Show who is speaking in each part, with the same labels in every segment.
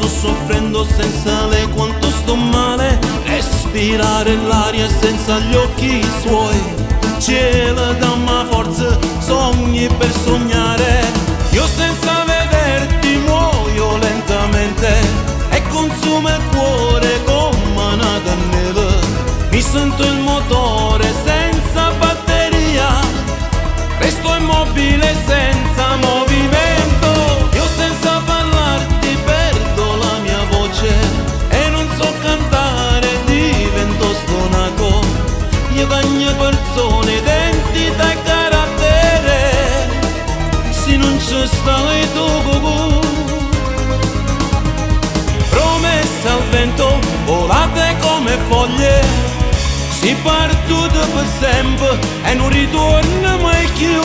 Speaker 1: soffrendo senza lei, quanto sto male. Respirare l'aria senza gli occhi suoi. Cielo dammi forza, sogni per sognare. Io senza vederti muoio lentamente e consuma il cuore come una cannella. Mi sento il motore senza batteria, resto immobile senza movimento. Io senza parlarti perdo la mia voce e non so cantare, divento stonaco. Io cagno persone, identità e carattere, se non ci stai tu. Promessa al vento, volate come foglie, si partuto per sempre e non ritorna mai più.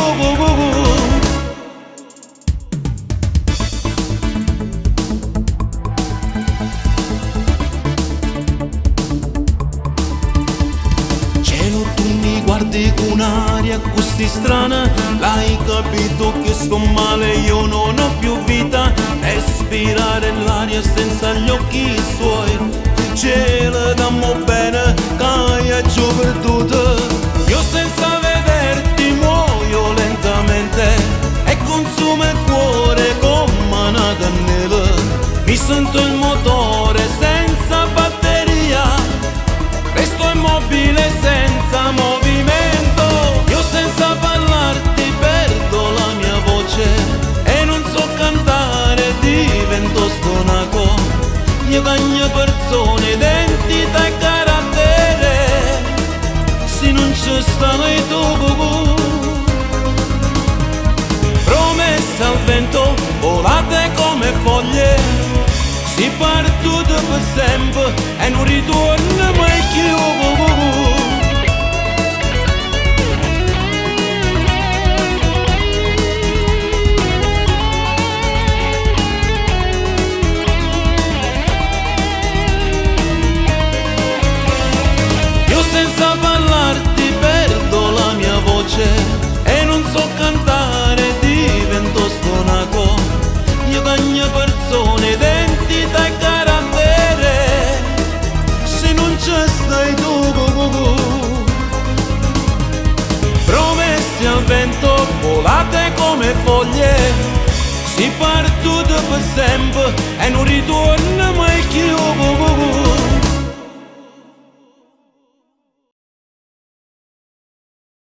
Speaker 1: Cielo, tu mi guardi con un'aria così strana, l'hai capito che sto male, io non ho più vita. Respirare l'aria senza gli occhi suoi. Cielo, dammo bene, caia giù perduto. Io senza vederti muoio lentamente e consuma il cuore come una cannella. Mi sento il motore senza batteria, resto immobile senza movimento. Io senza parlarti perdo la mia voce e non so cantare, divento stonaco. Io cagno persone, identità e carattere, se non ci stai tu. Promessa al vento, volate come foglie, si partuto per sempre e non ritorna mai più. Senza parlarti perdo la mia voce e non so cantare, divento stonaco. Io cagno persone, identità e carattere, se non ci stai tu. Promesse al vento, volate come foglie, si partuto per sempre e non ritorna mai più.